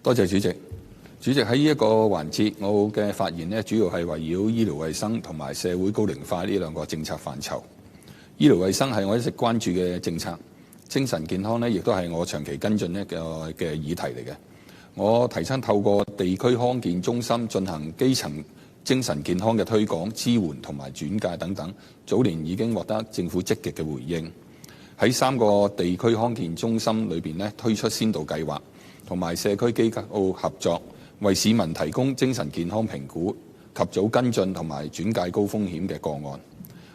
多謝主席。主席，喺呢一個環節，我嘅發言呢，主要係圍繞醫療衛生同埋社會高齡化呢兩個政策範疇。醫療衛生係我一直關注嘅政策，精神健康呢亦都係我長期跟進嘅議題嚟嘅。我提倡透過地區康健中心進行基層精神健康嘅推廣、支援同埋轉介等等，早年已經獲得政府積極嘅回應。喺3個地區康健中心裏邊呢，推出先導計劃，同埋社區機構合作，為市民提供精神健康評估、及早跟進同埋轉介高風險嘅個案。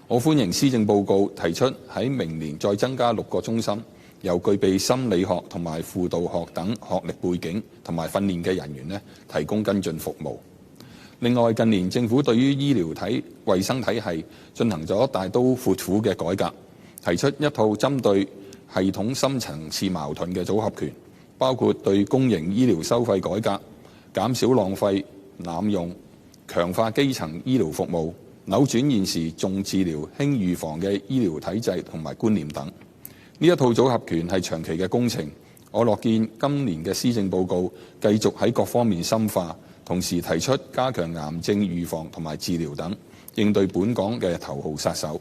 我歡迎施政報告提出喺明年再增加6個中心，由具備心理學同埋輔導學等學歷背景同埋訓練嘅人員呢，提供跟進服務。另外，近年政府對於醫療衛生體系進行咗大刀闊斧嘅改革，提出一套針對系統深層次矛盾嘅組合拳，包括對公營醫療收費改革、減少浪費濫用、強化基層醫療服務、扭轉現時重治療輕預防嘅醫療體制同埋觀念等。呢一套組合拳係長期嘅工程，我樂見今年嘅施政報告繼續喺各方面深化，同時提出加強癌症預防同埋治療等，應對本港嘅頭號殺手。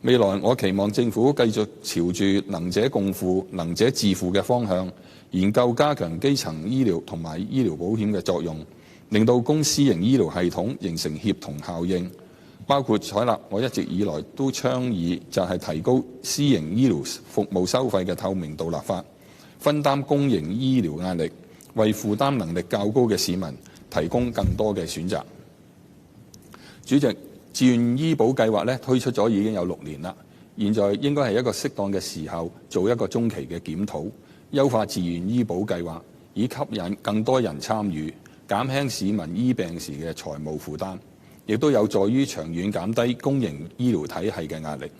未來我期望政府繼續朝住能者共付、能者自付嘅方向，研究加強基層醫療同埋醫療保險嘅作用，令到公私營醫療系統形成協同效應，包括採納我一直以來都倡議，就係提高私營醫療服務收費嘅透明度立法，分擔公營醫療壓力，為負擔能力較高嘅市民提供更多嘅選擇。主席，自願醫保計劃推出咗已經有6年啦，現在應該係一個適當嘅時候做一個中期嘅檢討，優化自願醫保計劃，以吸引更多人參與，減輕市民醫病時嘅財務負擔，亦都有助於長遠減低公營醫療體系嘅壓力。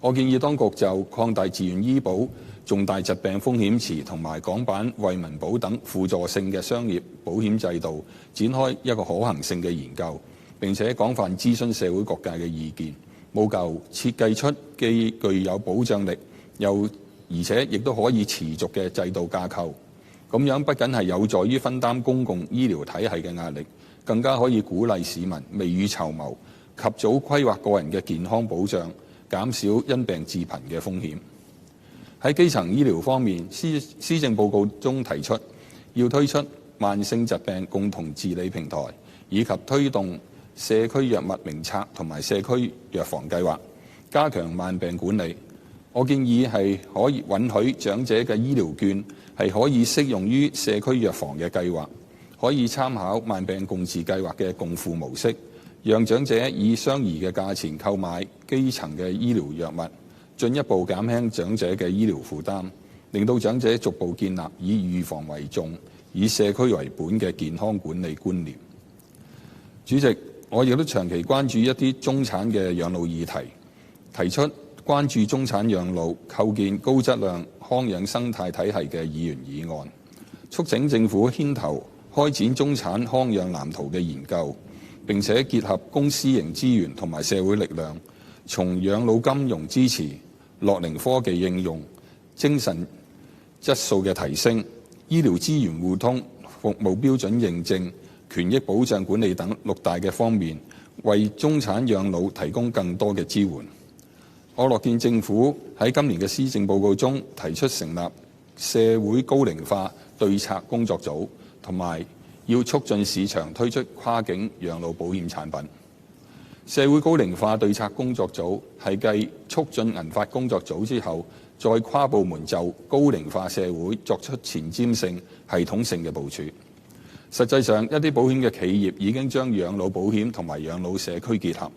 我建議當局就擴大自願醫保、重大疾病風險池同埋港版惠民保等輔助性嘅商業保險制度，展開一個可行性嘅研究，並且廣泛諮詢社會各界嘅意見，務求設計出既具有保障力，而且亦都可以持續嘅制度架構。咁樣不僅係有助於分擔公共醫療體系嘅壓力，更加可以鼓勵市民未雨綢繆，及早規劃個人嘅健康保障，減少因病致貧嘅風險。喺基層醫療方面，施政報告中提出要推出慢性疾病共同治理平台，以及推動社區藥物名冊同埋社區藥房計劃，加強慢病管理。我建議係可以允許長者嘅醫療券係可以適用於社區藥房嘅計劃，可以參考慢病共治計劃嘅共付模式，讓長者以相宜嘅價錢購買基層嘅醫療藥物，進一步減輕長者嘅醫療負擔，令到長者逐步建立以預防為重、以社區為本嘅健康管理觀念。主席，我亦都長期關注一啲中產嘅養老議題，提出關注中產養老、構建高質量康養生態體系嘅議員議案，促請政府牽頭開展中產康養藍圖嘅研究，並且結合公私營資源同埋社會力量，從養老金融支持、樂齡科技應用、精神質素嘅提升、醫療資源互通、服務標準認證、權益保障管理等6大嘅方面，為中產養老提供更多嘅支援。我樂見政府喺今年嘅施政報告中提出成立社會高齡化對策工作組，同埋要促進市場推出跨境養老保險產品。社會高齡化對策工作組係繼促進銀發工作組之後，再跨部門就高齡化社會作出前瞻性、系統性嘅部署。實際上，一啲保險嘅企業已經將養老保險同埋養老社區結合，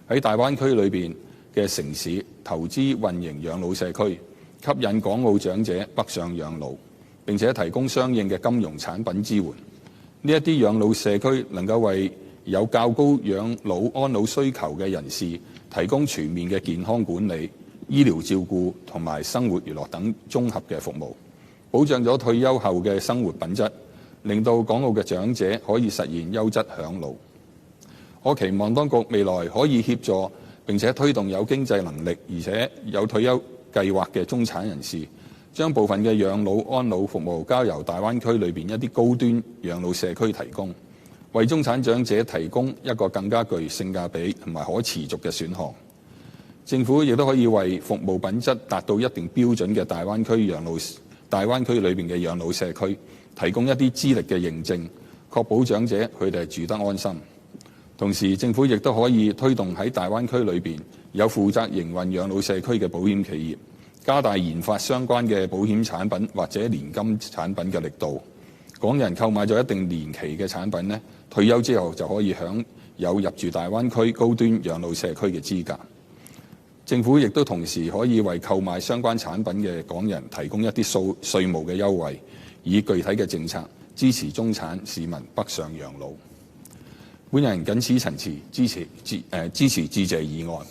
喺大灣區裏邊嘅城市投資運營養老社區，吸引港澳長者北上養老，並且提供相應嘅金融產品支援。呢一啲養老社區能夠為有較高養老安老需求嘅人士提供全面嘅健康管理、醫療照顧同埋生活娛樂等綜合嘅服務，保障咗退休後嘅生活品質，令到港澳嘅長者可以實現優質享老。我期望當局未來可以協助並且推動有經濟能力而且有退休計劃嘅中產人士，將部分嘅養老安老服務交由大灣區裏邊一啲高端養老社區提供，為中產長者提供一個更加具性價比同埋可持續嘅選項。政府亦都可以為服務品質達到一定標準嘅大灣區裏邊嘅養老社區提供一啲資歷嘅認證，確保長者佢哋住得安心。同時，政府亦都可以推動喺大灣區裏邊有負責營運養老社區嘅保險企業，加大研發相關嘅保險產品或者年金產品嘅力度。港人購買咗一定年期嘅產品呢，退休之後就可以享有入住大灣區高端養老社區嘅資格。政府亦都同時可以為購買相關產品嘅港人提供一啲稅務嘅優惠，以具體嘅政策支持中產市民北上養老。本人謹此陳辭，支持致謝議案。